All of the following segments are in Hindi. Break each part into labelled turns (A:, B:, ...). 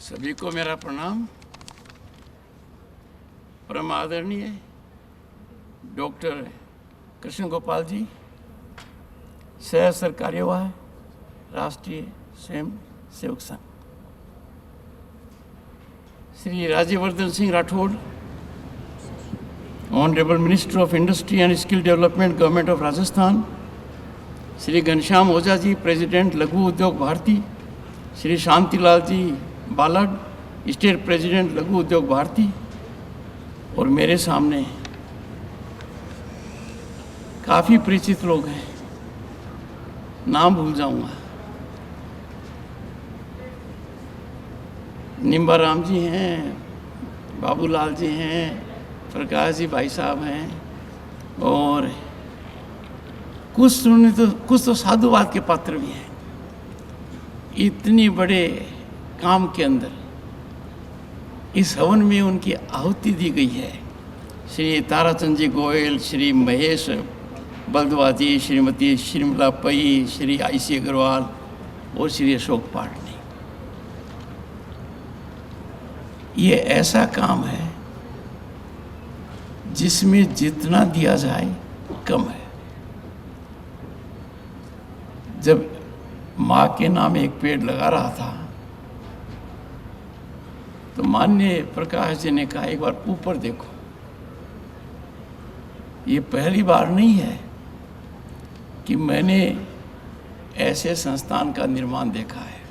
A: सभी को मेरा प्रणाम। परम आदरणीय डॉक्टर कृष्ण गोपाल जी, सह सरकार्यवाह राष्ट्रीय Swayamsevak Sangh, Shri Rajyavardhan Singh Rathore, honourable minister of industry and skill development, government of Rajasthan, Shri Ghanshyam Ojha ji, president Laghu Udyog Bharati, Shri Shantilal ji Balad, state president Laghu Udyog Bharti, और मेरे सामने काफ़ी परिचित लोग हैं, नाम भूल जाऊंगा। निम्बाराम जी हैं, बाबूलाल जी हैं, प्रकाश जी भाई साहब हैं, और कुछ तो साधुवाद के पात्र भी हैं। इतनी बड़े काम के अंदर इस हवन में उनकी आहुति दी गई है। श्री ताराचंद जी गोयल, श्री महेश बल्दवाजी, श्रीमती श्रीमला पई, श्री आईसी अग्रवाल और श्री अशोक पाटनी। ये ऐसा काम है जिसमें जितना दिया जाए कम है। जब माँ के नाम एक पेड़ लगा रहा था तो माननीय प्रकाश जी ने कहा, एक बार ऊपर देखो। ये पहली बार नहीं है कि मैंने ऐसे संस्थान का निर्माण देखा है।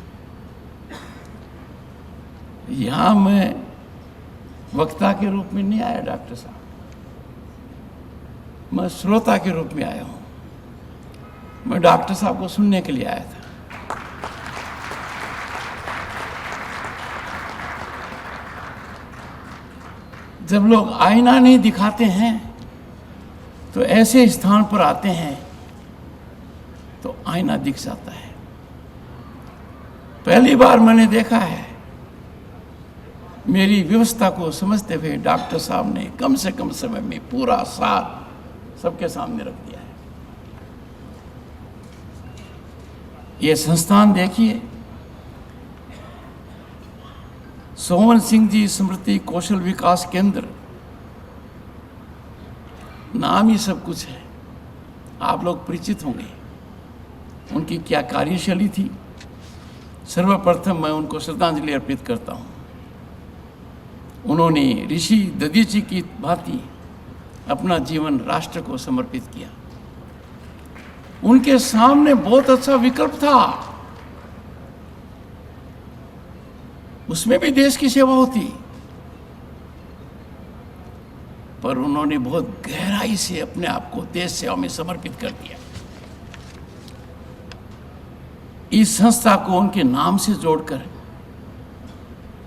A: यहाँ मैं वक्ता के रूप में नहीं आया डॉक्टर साहब, मैं श्रोता के रूप में आया हूँ। मैं डॉक्टर साहब को सुनने के लिए आया था। जब लोग आईना नहीं दिखाते हैं तो ऐसे स्थान पर आते हैं तो आईना दिख जाता है। पहली बार मैंने देखा है, मेरी व्यवस्था को समझते हुए डॉक्टर साहब ने कम से कम समय में पूरा साल सबके सामने रख दिया है। ये संस्थान देखिए, सोमन सिंह जी स्मृति कौशल विकास केंद्र, नाम ही सब कुछ है। आप लोग परिचित होंगे उनकी क्या कार्यशैली थी। सर्वप्रथम मैं उनको श्रद्धांजलि अर्पित करता हूँ। उन्होंने ऋषि दधीची की भांति अपना जीवन राष्ट्र को समर्पित किया। उनके सामने बहुत अच्छा विकल्प था, उसमें भी देश की सेवा होती, पर उन्होंने बहुत गहराई से अपने आप को देश सेवा में समर्पित कर दिया। इस संस्था को उनके नाम से जोड़कर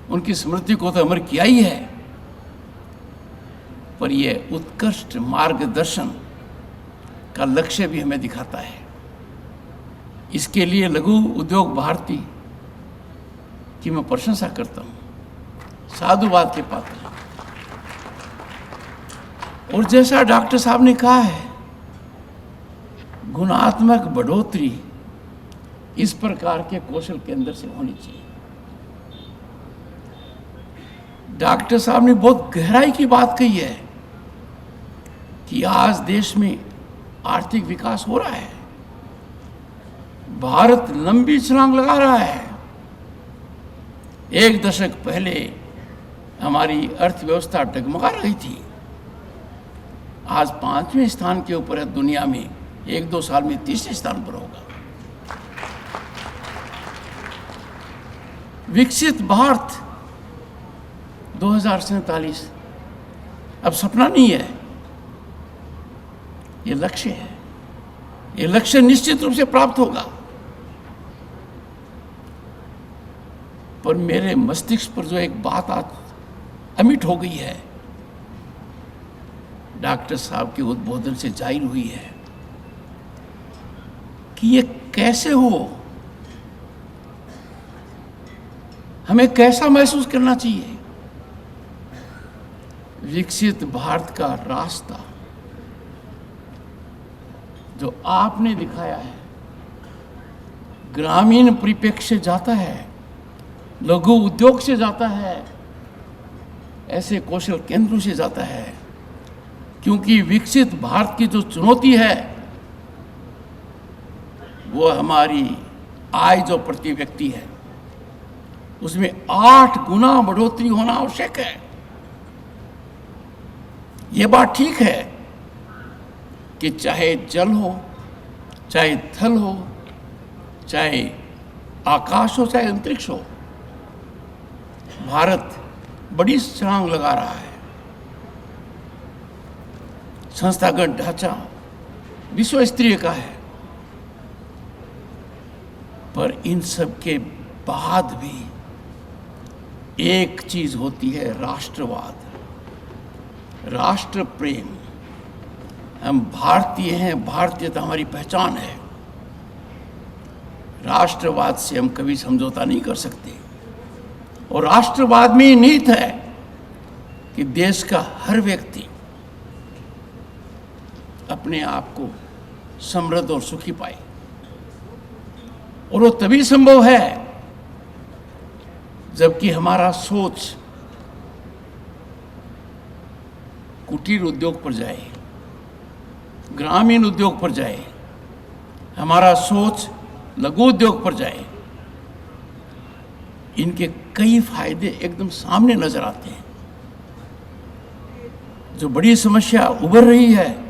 A: उनकी स्मृति को तो अमर किया ही है, पर यह उत्कृष्ट मार्गदर्शन का लक्ष्य भी हमें दिखाता है। इसके लिए लघु उद्योग भारती की मैं प्रशंसा करता हूं, साधुवाद के पात्र। और जैसा डॉक्टर साहब ने कहा है, गुणात्मक बढ़ोतरी इस प्रकार के कौशल केंद्र से होनी चाहिए। डॉक्टर साहब ने बहुत गहराई की बात कही है कि आज देश में आर्थिक विकास हो रहा है, भारत लंबी छलांग लगा रहा है। एक दशक पहले हमारी अर्थव्यवस्था डगमगा रही थी, आज 5वें स्थान के ऊपर है दुनिया में, 1-2 साल में 30वें स्थान पर होगा। विकसित भारत 2047 अब सपना नहीं है, ये लक्ष्य है। ये लक्ष्य निश्चित रूप से प्राप्त होगा, पर मेरे मस्तिष्क पर जो एक बात आज अमिट हो गई है, डॉक्टर साहब के उद्बोधन से जाहिर हुई है कि ये कैसे हो, हमें कैसा महसूस करना चाहिए। विकसित भारत का रास्ता जो आपने दिखाया है, ग्रामीण परिप्रेक्ष्य जाता है, लघु उद्योग से जाता है, ऐसे कौशल केंद्रों से जाता है, क्योंकि विकसित भारत की जो चुनौती है वो हमारी आय जो प्रति व्यक्ति है उसमें 8 गुना बढ़ोतरी होना आवश्यक है। ये बात ठीक है कि चाहे जल हो, चाहे थल हो, चाहे आकाश हो, चाहे अंतरिक्ष हो, भारत बड़ी छलांग लगा रहा है। संस्थागत ढांचा विश्व स्तरीय का है, पर इन सब के बाद भी एक चीज होती है, राष्ट्रवाद, राष्ट्र प्रेम। हम भारतीय हैं, भारतीयता हमारी पहचान है। राष्ट्रवाद से हम कभी समझौता नहीं कर सकते। और राष्ट्रवाद में ये नीति है कि देश का हर व्यक्ति अपने आप को समृद्ध और सुखी पाए, और वो तभी संभव है जबकि हमारा सोच कुटीर उद्योग पर जाए, ग्रामीण उद्योग पर जाए, हमारा सोच लघु उद्योग पर जाए। इनके कई फायदे एकदम सामने नजर आते हैं। जो बड़ी समस्या उभर रही है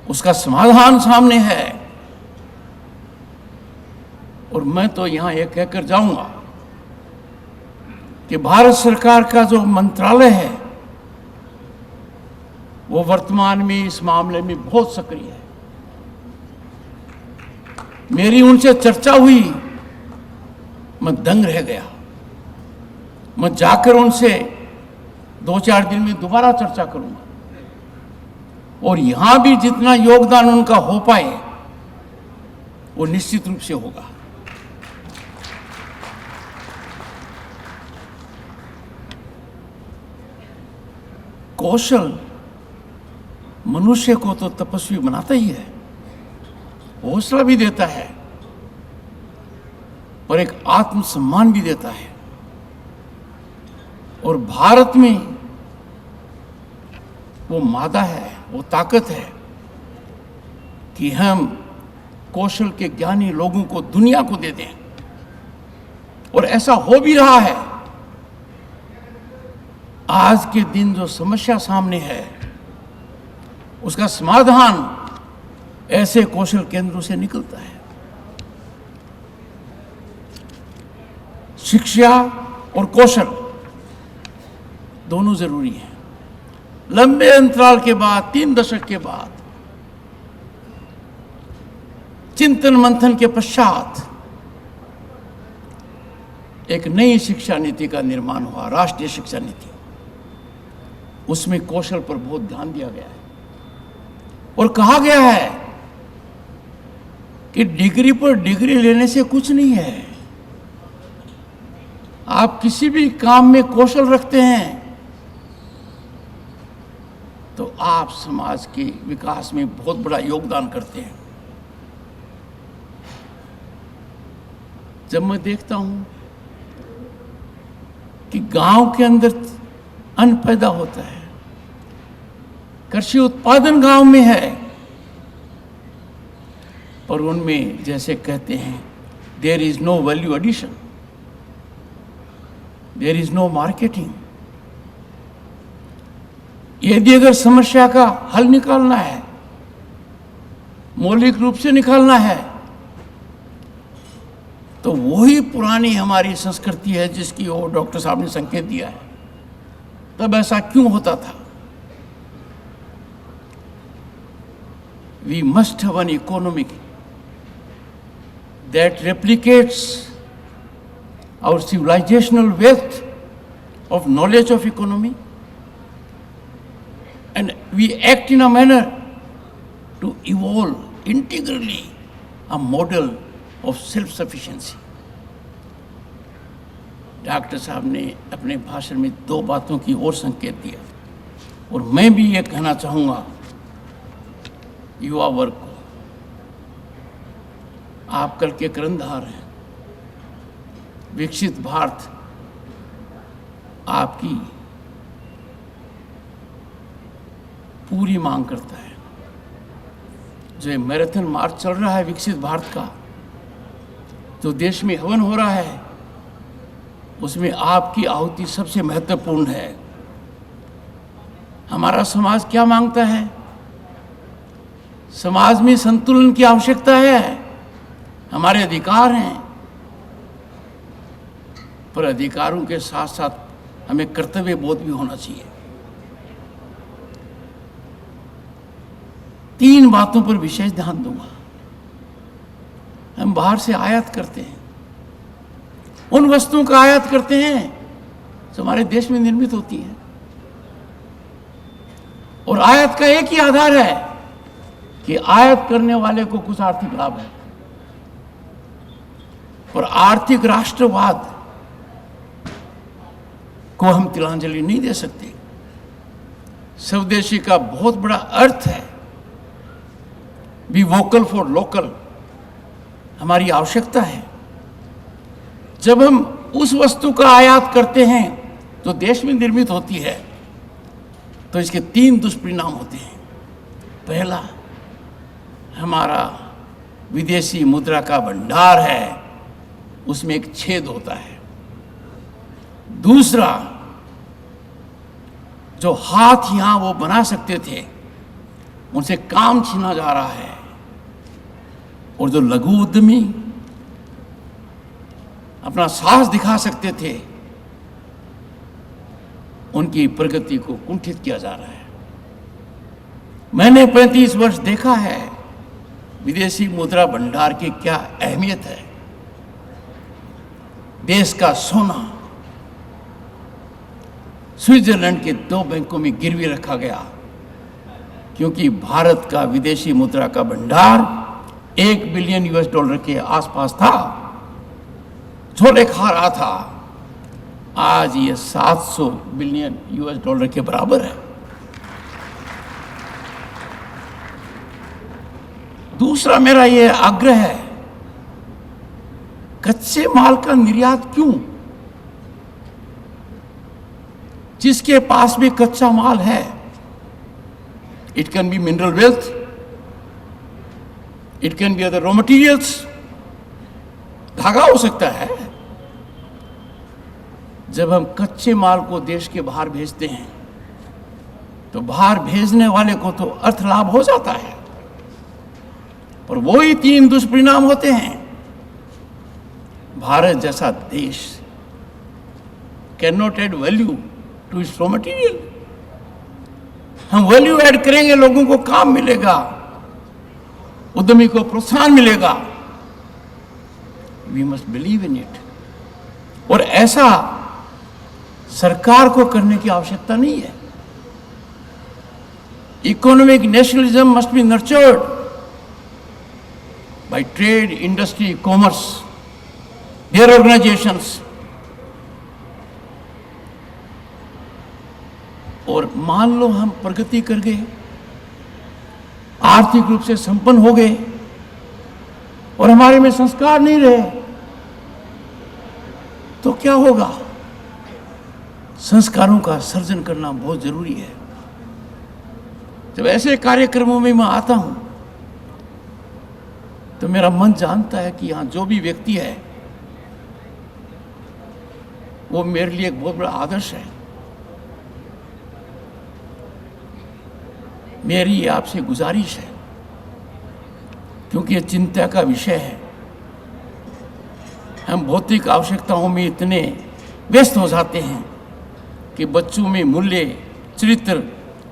A: उसका समाधान सामने है। और मैं तो यहां यह कहकर जाऊंगा कि भारत सरकार का जो मंत्रालय है वो वर्तमान में इस मामले में बहुत सक्रिय है। मेरी उनसे चर्चा हुई, मैं दंग रह गया। मैं जाकर उनसे 2-4 दिन में दोबारा चर्चा करूंगा, और यहां भी जितना योगदान उनका हो पाए वो निश्चित रूप से होगा। कौशल मनुष्य को तो तपस्वी बनाता ही है, हौसला भी देता है, और एक आत्मसम्मान भी देता है। और भारत में वो मादा है, वो ताकत है कि हम कौशल के ज्ञानी लोगों को दुनिया को दे दें, और ऐसा हो भी रहा है। आज के दिन जो समस्या सामने है उसका समाधान ऐसे कौशल केंद्रों से निकलता है। शिक्षा और कौशल दोनों जरूरी हैं। लंबे अंतराल के बाद, 3 दशक के बाद, चिंतन मंथन के पश्चात एक नई शिक्षा नीति का निर्माण हुआ, राष्ट्रीय शिक्षा नीति। उसमें कौशल पर बहुत ध्यान दिया गया है, और कहा गया है कि डिग्री पर डिग्री लेने से कुछ नहीं है। आप किसी भी काम में कौशल रखते हैं तो आप समाज के विकास में बहुत बड़ा योगदान करते हैं। जब मैं देखता हूं कि गांव के अंदर अन्न पैदा होता है, कृषि उत्पादन गांव में है, पर उनमें जैसे कहते हैं there is no value addition, there is no marketing. यदि अगर समस्या का हल निकालना है, मौलिक रूप से निकालना है, तो वही पुरानी हमारी संस्कृति है जिसकी ओर डॉक्टर साहब ने संकेत दिया है। तब ऐसा क्यों होता था? We must have an economy that replicates our civilizational wealth of knowledge of economy, and we act in a manner to evolve integrally a model of self-sufficiency. Doctor साहब ने अपने भाषण में 2 बातों की ओर संकेत दिया, और मैं भी ये कहना चाहूँगा युवा वर्ग को, आप कल के कर्णधार हैं। विकसित भारत आपकी पूरी मांग करता है। जो ये मैराथन मार्च चल रहा है विकसित भारत का, जो देश में हवन हो रहा है, उसमें आपकी आहुति सबसे महत्वपूर्ण है। हमारा समाज क्या मांगता है? समाज में संतुलन की आवश्यकता है। हमारे अधिकार हैं, पर अधिकारों के साथ साथ हमें कर्तव्य बोध भी होना चाहिए। 3 बातों पर विशेष ध्यान दूंगा। हम बाहर से आयात करते हैं, उन वस्तुओं का आयात करते हैं जो हमारे देश में निर्मित होती हैं, और आयात का एक ही आधार है कि आयात करने वाले को कुछ आर्थिक लाभ है। और आर्थिक राष्ट्रवाद को हम तिलांजलि नहीं दे सकते। स्वदेशी का बहुत बड़ा अर्थ है बी वोकल फॉर लोकल, हमारी आवश्यकता है। जब हम उस वस्तु का आयात करते हैं जो देश में निर्मित होती है, तो इसके 3 दुष्परिणाम होते हैं। पहला, हमारा विदेशी मुद्रा का भंडार है, उसमें एक छेद होता है। दूसरा, जो हाथ यहां वो बना सकते थे, उनसे काम छीना जा रहा है। और जो लघु उद्यमी अपना साहस दिखा सकते थे, उनकी प्रगति को कुंठित किया जा रहा है। मैंने 35 वर्ष देखा है विदेशी मुद्रा भंडार की क्या अहमियत है। देश का सोना स्विट्जरलैंड के 2 बैंकों में गिरवी रखा गया, क्योंकि भारत का विदेशी मुद्रा का भंडार $1 बिलियन के आसपास था, झोले खा रहा था। आज ये $700 बिलियन के बराबर है। दूसरा मेरा ये आग्रह है, कच्चे माल का निर्यात क्यों? जिसके पास भी कच्चा माल है, it can be mineral wealth, it can be other raw materials, धागा हो सकता है। जब हम कच्चे माल को देश के बाहर भेजते हैं, तो बाहर भेजने वाले को तो अर्थ लाभ हो जाता है, पर वही 3 दुष्परिणाम होते हैं। भारत जैसा देश can not add value to its raw material. हम वैल्यू ऐड करेंगे, लोगों को काम मिलेगा, उद्यमी को प्रोत्साहन मिलेगा। We must believe in it. और ऐसा सरकार को करने की आवश्यकता नहीं है। Economic nationalism must be nurtured by trade, industry, commerce, their organisations. और मान लो हम प्रगति कर गए, आर्थिक रूप से संपन्न हो गए, और हमारे में संस्कार नहीं रहे, तो क्या होगा? संस्कारों का सर्जन करना बहुत जरूरी है। जब ऐसे कार्यक्रमों में मैं आता हूं, तो मेरा मन जानता है कि यहां जो भी व्यक्ति है, वो मेरे लिए एक बहुत बड़ा आदर्श है। मेरी आपसे गुजारिश है, क्योंकि ये चिंता का विषय है। हम भौतिक आवश्यकताओं में इतने व्यस्त हो जाते हैं कि बच्चों में मूल्य, चरित्र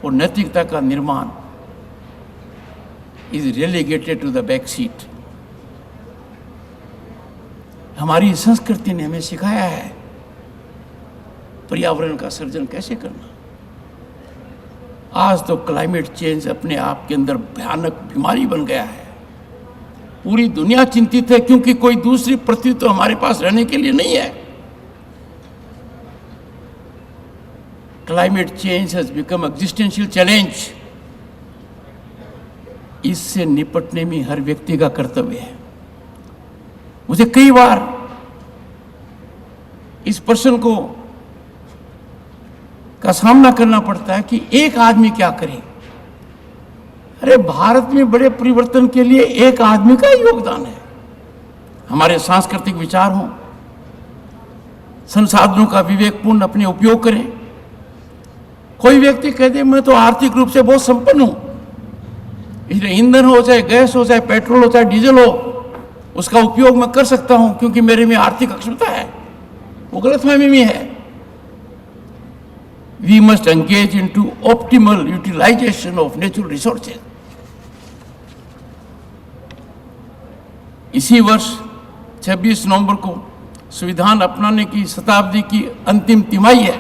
A: और नैतिकता का निर्माण is relegated to the back seat. हमारी संस्कृति ने हमें सिखाया है पर्यावरण का सर्जन कैसे करना। आज तो क्लाइमेट चेंज अपने आप के अंदर भयानक बीमारी बन गया है। पूरी दुनिया चिंतित है, क्योंकि कोई दूसरी पृथ्वी तो हमारे पास रहने के लिए नहीं है। Climate change has become existential challenge. इससे निपटने में हर व्यक्ति का कर्तव्य है। मुझे कई बार इस प्रश्न को का सामना करना पड़ता है कि एक आदमी क्या करे। अरे भारत में बड़े परिवर्तन के लिए एक आदमी का ही योगदान है। हमारे सांस्कृतिक विचार हों, संसाधनों का विवेकपूर्ण अपने उपयोग करें। कोई व्यक्ति कह दे मैं तो आर्थिक रूप से बहुत संपन्न हूं, इसलिए ईंधन हो चाहे गैस हो चाहे पेट्रोल हो चाहे डीजल हो, उसका उपयोग मैं कर सकता हूं क्योंकि मेरे में आर्थिक अक्षमता है, वो गलतफहमी में है। We must engage into optimal utilization of natural resources. इसी वर्ष 26 नवंबर को संविधान अपनाने की शताब्दी की अंतिम तिमाही है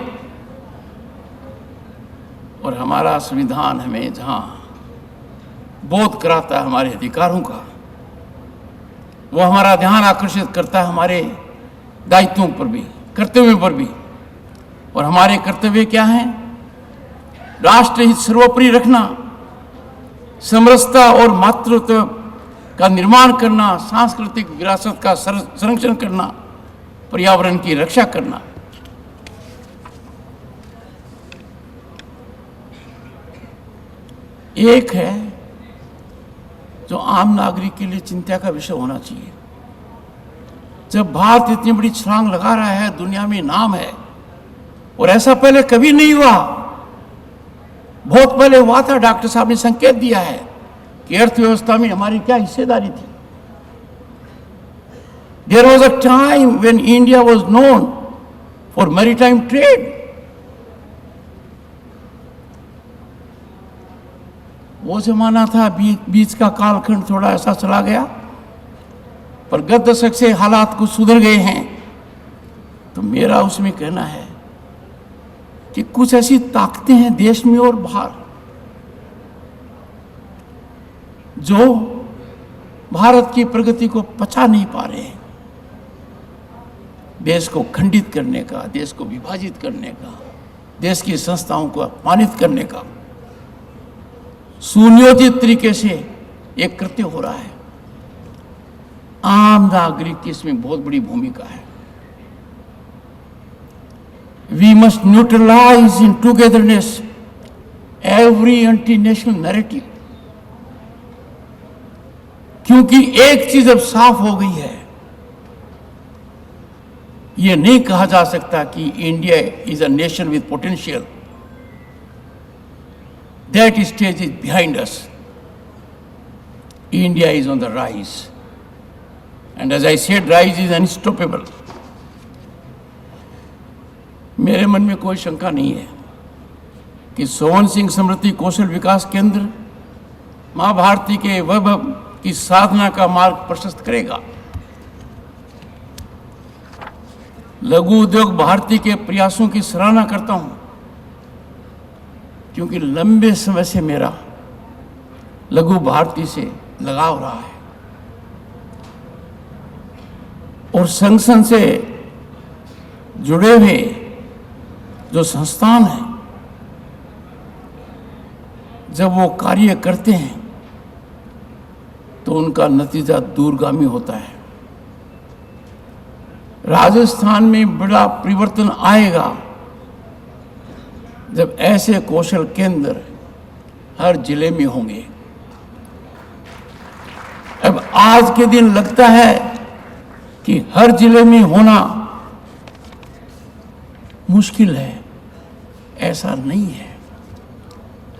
A: और हमारा संविधान हमें जहां बोध कराता है हमारे अधिकारों का, वो हमारा ध्यान आकर्षित करता है हमारे दायित्वों पर भी, कर्तव्यों पर भी। और हमारे कर्तव्य क्या हैं? राष्ट्र हित सर्वोपरि रखना, समरसता और मातृत्व का निर्माण करना, सांस्कृतिक विरासत का संरक्षण करना, पर्यावरण की रक्षा करना। एक है जो आम नागरिक के लिए चिंता का विषय होना चाहिए। जब भारत इतनी बड़ी छलांग लगा रहा है, दुनिया में नाम है, और ऐसा पहले कभी नहीं हुआ। बहुत पहले हुआ था, डॉक्टर साहब ने संकेत दिया है कि अर्थव्यवस्था में हमारी क्या हिस्सेदारी थी। There was a time when India was known for maritime trade. वो जमाना था, बीच का कालखंड थोड़ा ऐसा चला गया, पर गत दशक से हालात कुछ सुधर गए हैं। तो मेरा उसमें कहना है कि कुछ ऐसी ताकतें हैं देश में और बाहर जो भारत की प्रगति को पचा नहीं पा रहे हैं। देश को खंडित करने का, देश को विभाजित करने का, देश की संस्थाओं को अपमानित करने का सुनियोजित तरीके से एक कृत्य हो रहा है। आम नागरिक की इसमें बहुत बड़ी भूमिका है। We must neutralize in togetherness every anti-national narrative. क्योंकि एक चीज अब साफ हो गई है, यह नहीं कहा जा सकता कि India is a nation with potential. That stage is behind us. India is on the rise. And as I said, rise is unstoppable. मेरे मन में कोई शंका नहीं है कि सोवन सिंह समृद्धि कौशल विकास केंद्र मां भारती के वैभव की साधना का मार्ग प्रशस्त करेगा। लघु उद्योग भारती के प्रयासों की सराहना करता हूं, क्योंकि लंबे समय से मेरा लघु भारती से लगाव रहा है और संगठन से जुड़े हुए जो संस्थान हैं, जब वो कार्य करते हैं तो उनका नतीजा दूरगामी होता है। राजस्थान में बड़ा परिवर्तन आएगा जब ऐसे कौशल केंद्र हर जिले में होंगे। अब आज के दिन लगता है कि हर जिले में होना मुश्किल है, ऐसा नहीं है।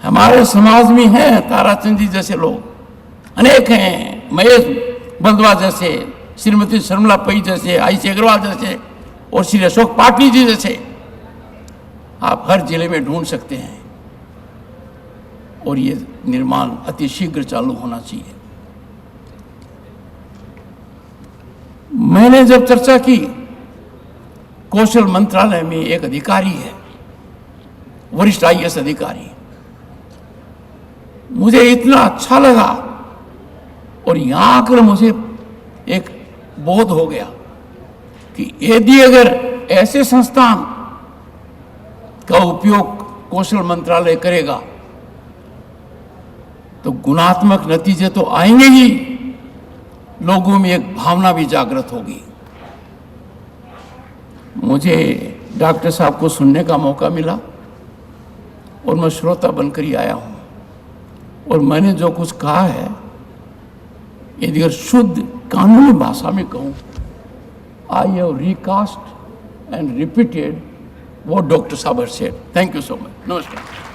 A: हमारे समाज में हैं ताराचंद जी जैसे लोग अनेक हैं, महेश बंदवा जैसे, श्रीमती शर्मिला पई जैसे, आईसी अग्रवाल जैसे और श्री अशोक पाटली जी जैसे आप हर जिले में ढूंढ सकते हैं और ये निर्माण अति शीघ्र चालू होना चाहिए। मैंने जब चर्चा की, कौशल मंत्रालय में एक अधिकारी है, वरिष्ठ आईएएस अधिकारी, मुझे इतना अच्छा लगा और यहां आकर मुझे एक बोध हो गया कि यदि अगर ऐसे संस्थान का उपयोग कौशल मंत्रालय करेगा तो गुणात्मक नतीजे तो आएंगे ही, लोगों में एक भावना भी जागृत होगी। मुझे डॉक्टर साहब को सुनने का मौका मिला और मैं श्रोता बनकर ही आया हूँ। और मैंने जो कुछ कहा है, यदि अगर शुद्ध कानूनी भाषा में कहूँ, I have recast and repeated what Dr. Sabar said. Thank you so much. Namaskar.